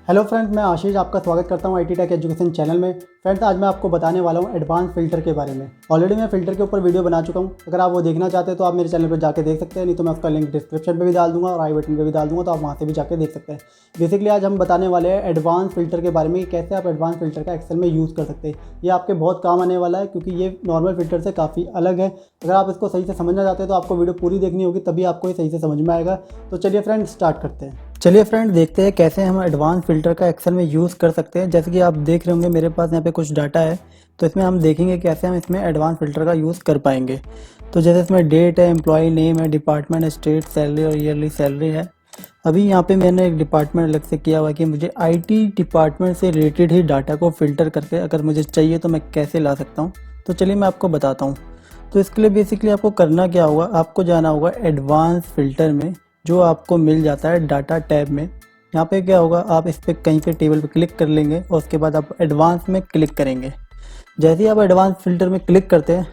Hello friends, मैं आशीष आपका स्वागत करता हूं आईटी टेक एजुकेशन चैनल में। फ्रेंड्स, आज मैं आपको बताने वाला हूं एडवांस फ़िल्टर के बारे में। ऑलरेडी मैं फ़िल्टर के ऊपर वीडियो बना चुका हूं। अगर आप वो देखना चाहते हैं तो आप मेरे चैनल पर जाके देख सकते हैं, नहीं तो मैं उसका लिंक डिस्क्रिप्शन पे भी डाल दूंगा और आई बटन पे भी डाल दूंगा, तो आप वहाँ से भी जाके देख सकते हैं। बेसिकली आज हम बताने वाले हैं एडवांस फ़िल्टर के बारे में कि कैसे आप एडवांस फ़िल्टर का एक्सेल में यूज़ कर सकते हैं। ये आपके बहुत काम आने वाला है क्योंकि ये नॉर्मल फ़िल्टर से काफ़ी अलग है। अगर आप इसको सही से समझना चाहते हैं तो आपको वीडियो पूरी देखनी होगी, तभी आपको ये सही से समझ में आएगा। तो चलिए फ्रेंड, स्टार्ट करते हैं। चलिए फ्रेंड, देखते हैं कैसे हम एडवांस फ़िल्टर का एक्सेल में यूज़ कर सकते हैं। जैसे कि आप देख रहे होंगे मेरे पास यहाँ पे कुछ डाटा है, तो इसमें हम देखेंगे कैसे हम इसमें एडवांस फ़िल्टर का यूज़ कर पाएंगे। तो जैसे इसमें डेट है, एम्प्लॉय नेम है, डिपार्टमेंट, स्टेट, सैलरी और ईयरली सैलरी है। अभी यहाँ पे मैंने एक डिपार्टमेंट अलग से किया हुआ है कि मुझे आईटी डिपार्टमेंट से रिलेटेड ही डाटा को फ़िल्टर करके अगर मुझे चाहिए तो मैं कैसे ला सकता हूँ। तो चलिए मैं आपको बताता हूँ। तो इसके लिए बेसिकली आपको करना क्या होगा, आपको जाना होगा एडवांस फ़िल्टर में, जो आपको मिल जाता है डाटा टैब में। यहाँ पे क्या होगा, आप इस पर कहीं पे टेबल पे क्लिक कर लेंगे और उसके बाद आप एडवांस में क्लिक करेंगे। जैसे ही आप एडवांस फ़िल्टर में क्लिक करते हैं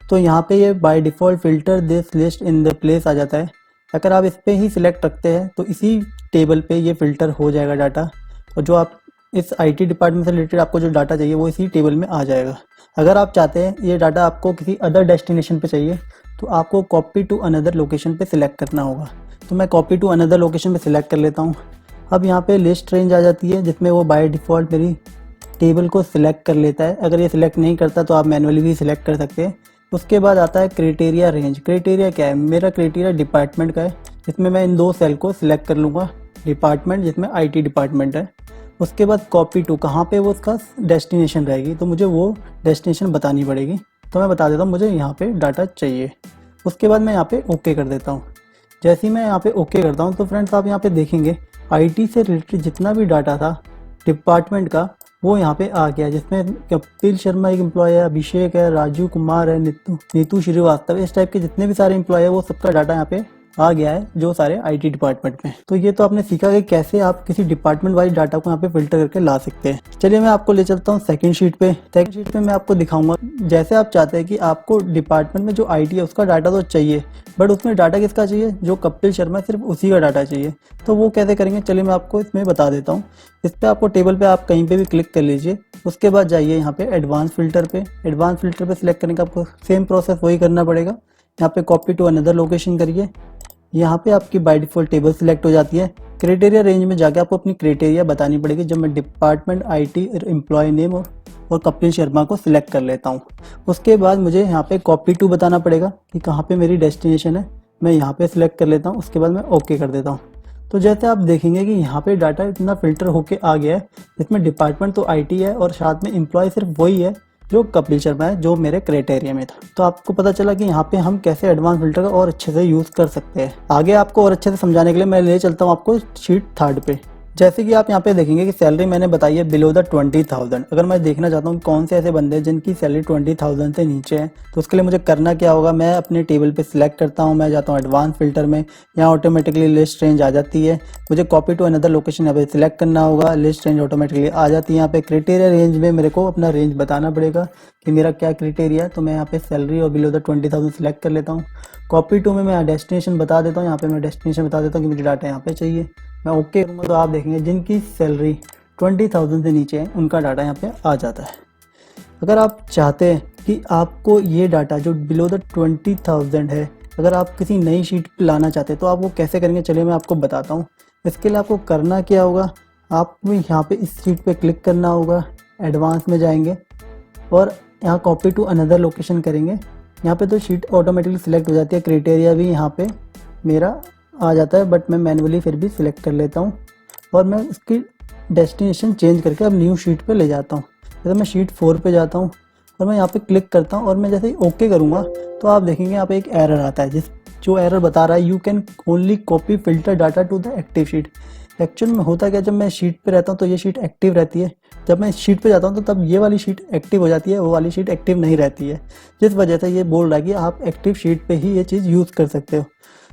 तो यहाँ पे ये by default filter this list in the place आ जाता है। अगर आप इस पर ही सिलेक्ट रखते हैं तो इसी टेबल पे ये फ़िल्टर हो जाएगा डाटा, और जो आप इस आईटी डिपार्टमेंट से रिलेटेड आपको जो डाटा चाहिए वो इसी टेबल में आ जाएगा। अगर आप चाहते हैं ये डाटा आपको किसी अदर डेस्टिनेशन पे चाहिए तो आपको कॉपी टू अनदर लोकेशन पे सिलेक्ट करना होगा। तो मैं कॉपी टू अनदर लोकेशन पे सिलेक्ट कर लेता हूँ। अब यहाँ पे लिस्ट रेंज आ जाती है जिसमें वो बाय डिफ़ॉल्ट मेरी टेबल को सिलेक्ट कर लेता है। अगर ये सिलेक्ट नहीं करता तो आप मैनुअली भी सिलेक्ट कर सकते हैं। उसके बाद आता है क्राइटेरिया रेंज। क्राइटेरिया क्या है, मेरा क्राइटेरिया डिपार्टमेंट का है, इसमें मैं इन दो सेल को सिलेक्ट कर लूँगा। डिपार्टमेंट जिसमें आईटी डिपार्टमेंट है। उसके बाद कॉपी टू, कहाँ पे वो उसका डेस्टिनेशन रहेगी, तो मुझे वो डेस्टिनेशन बतानी पड़ेगी। तो मैं बता देता हूँ मुझे यहाँ पे डाटा चाहिए। उसके बाद मैं यहाँ पे ओके कर देता हूँ। जैसे ही मैं यहाँ पे ओके करता हूँ तो फ्रेंड्स आप यहाँ पे देखेंगे आईटी से रिलेटेड जितना भी डाटा था डिपार्टमेंट का वो यहाँ पे आ गया, जिसमें कपिल शर्मा एक एम्प्लॉय है, अभिषेक है, राजू कुमार है, नीतू श्रीवास्तव, इस टाइप के जितने भी सारे एम्प्लॉय है वो सबका डाटा यहाँ पे आ गया है, जो सारे आईटी डिपार्टमेंट में। तो ये तो आपने सीखा कि कैसे आप किसी डिपार्टमेंट वाइज डाटा को यहाँ पे फिल्टर करके ला सकते हैं। चलिए मैं आपको ले चलता हूँ सेकंड शीट पे। सेकंड शीट पे मैं आपको दिखाऊंगा जैसे आप चाहते हैं कि आपको डिपार्टमेंट में जो आईटी है उसका डाटा तो चाहिए, बट उसमें डाटा किसका चाहिए, जो कपिल शर्मा है सिर्फ उसी का डाटा चाहिए। तो वो कैसे करेंगे, चलिए मैं आपको इसमें बता देता हूँ। इस पर आपको टेबल पे आप कहीं पे भी क्लिक कर लीजिए। उसके बाद जाइए यहाँ पे एडवांस फ़िल्टर पे। एडवांस फ़िल्टर पे सिलेक्ट करने का आपको सेम प्रोसेस वही करना पड़ेगा। यहाँ पे कॉपी टू अनदर लोकेशन करिए। यहाँ पे आपकी बाय डिफ़ॉल्ट टेबल सिलेक्ट हो जाती है। क्राइटेरिया रेंज में जाके आपको अपनी क्राइटेरिया बतानी पड़ेगी। जब मैं डिपार्टमेंट आईटी एम्प्लॉय नेम और कपिल शर्मा को सिलेक्ट कर लेता हूँ, उसके बाद मुझे यहाँ पे कॉपी टू बताना पड़ेगा कि कहाँ पे मेरी डेस्टिनेशन है। मैं यहाँ पे सिलेक्ट कर लेता हूँ, उसके बाद मैं ओके कर देता हूँ। तो जैसे आप देखेंगे कि यहाँ पे डाटा इतना फिल्टर होके आ गया है, इसमें डिपार्टमेंट तो आईटी है और साथ में एम्प्लॉय सिर्फ वही है जो कपिल शर्मा है, जो मेरे क्राइटेरिया में था। तो आपको पता चला कि यहाँ पे हम कैसे एडवांस फिल्टर का और अच्छे से यूज़ कर सकते हैं। आगे आपको और अच्छे से समझाने के लिए मैं ले चलता हूँ आपको शीट थर्ड पे। जैसे कि आप यहाँ पे देखेंगे कि सैलरी मैंने बताई है बिलो द 20,000। अगर मैं देखना चाहता हूँ कौन से ऐसे बंदे हैं जिनकी सैलरी 20,000 से नीचे है, तो उसके लिए मुझे करना क्या होगा, मैं अपने टेबल पे सिलेक्ट करता हूँ, मैं जाता हूँ एडवांस फिल्टर में। यहाँ ऑटोमेटिकली लिस्ट रेंज आ जाती है। मुझे कॉपी टू अनदर लोकेशन यहाँ पे सिलेक्ट करना होगा, लिस्ट रेंज ऑटोमेटिकली आ जाती है। यहाँ पे क्राइटेरिया रेंज में मेरे को अपना रेंज बताना पड़ेगा कि मेरा क्या क्राइटेरिया है। तो मैं यहाँ पे सैलरी और बिलो द 20,000 सिलेक्ट कर लेता हूँ। कॉपी टू में मैं डेस्टिनेशन बता देता हूँ। यहाँ पे मैं डेस्टिनेशन बता देता हूँ कि मुझे डाटा यहाँ पे चाहिए। मैं ओके करूँगा तो आप देखेंगे जिनकी सैलरी 20,000 से नीचे है उनका डाटा यहाँ पे आ जाता है। अगर आप चाहते हैं कि आपको ये डाटा जो बिलो द 20,000 है, अगर आप किसी नई शीट पे लाना चाहते हैं तो आप वो कैसे करेंगे, चलिए मैं आपको बताता हूँ। इसके लिए आपको करना क्या होगा, आपको यहाँ पे इस शीट पे क्लिक करना होगा, एडवांस में जाएंगे और यहाँ कॉपी टू अनदर लोकेशन करेंगे। यहाँ पे तो शीट ऑटोमेटिकली सिलेक्ट हो जाती है, क्राइटेरिया भी यहाँ पे मेरा आ जाता है, बट मैं मैनुअली फिर भी सिलेक्ट कर लेता हूँ और मैं इसकी डेस्टिनेशन चेंज करके अब न्यू शीट पे ले जाता हूँ। जैसे मैं शीट 4 पे जाता हूँ और मैं यहाँ पे क्लिक करता हूँ और मैं जैसे ही ओके करूँगा तो आप देखेंगे यहाँ पे एक एरर आता है, जो एरर बता रहा है you can only copy filter data to the active sheet. Actual में होता क्या, जब मैं शीट पे रहता हूँ तो ये शीट एक्टिव रहती है, जब मैं शीट पे जाता हूँ तो तब ये वाली शीट एक्टिव हो जाती है, वो वाली शीट एक्टिव नहीं रहती है, जिस वजह से ये बोल रहा है कि आप एक्टिव शीट पे ही ये चीज़ यूज़ कर सकते हो।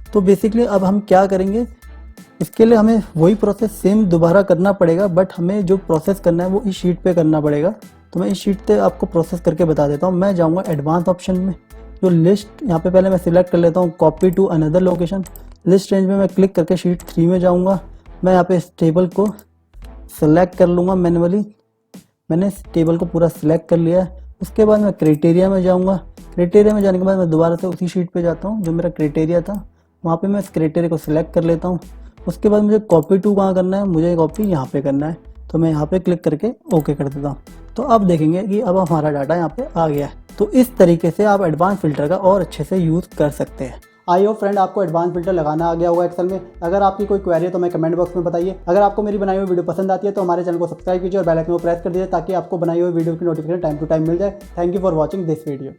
तो बेसिकली अब हम क्या करेंगे, इसके लिए हमें वही प्रोसेस सेम दोबारा करना पड़ेगा, बट हमें जो प्रोसेस करना है वो इस शीट पे करना पड़ेगा। तो मैं इस शीट पे आपको प्रोसेस करके बता देता हूँ। मैं जाऊँगा एडवांस ऑप्शन में, जो लिस्ट यहाँ पे पहले मैं सिलेक्ट कर लेता हूँ, copy to another location. List range में मैं क्लिक करके शीट 3 में जाऊँगा। मैं यहाँ पे इस टेबल को सेलेक्ट कर लूँगा मैन्युअली। मैंने इस टेबल को पूरा सिलेक्ट कर लिया है। उसके बाद मैं क्राइटेरिया में जाऊँगा। क्राइटेरिया में जाने के बाद मैं दोबारा से उसी शीट पे जाता हूँ जो मेरा क्राइटेरिया था, वहाँ पे मैं इस क्राइटेरिया को सिलेक्ट कर लेता हूँ। उसके बाद मुझे कॉपी टू कहाँ करना है, मुझे कॉपी यहाँ पे करना है, तो मैं यहाँ पे क्लिक करके ओके कर देता हूँ। तो अब देखेंगे कि अब हमारा डाटा यहाँ पे आ गया है। तो इस तरीके से आप एडवांस फिल्टर का और अच्छे से यूज़ कर सकते हैं। आई होप फ्रेंड आपको एडवांस फिल्टर लगाना आ गया होगा एक्सेल में। अगर आपकी कोई क्वेरी है तो मैं कमेंट बॉक्स में बताइए। अगर आपको मेरी बनाई हुई वीडियो पसंद आती है तो हमारे चैनल को सब्सक्राइब कीजिए और बेल आइकन को प्रेस कर दीजिए ताकि आपको बनाई हुई वीडियो की नोटिफिकेशन टाइम टू टाइम मिल जाए। Thank you for watching this video.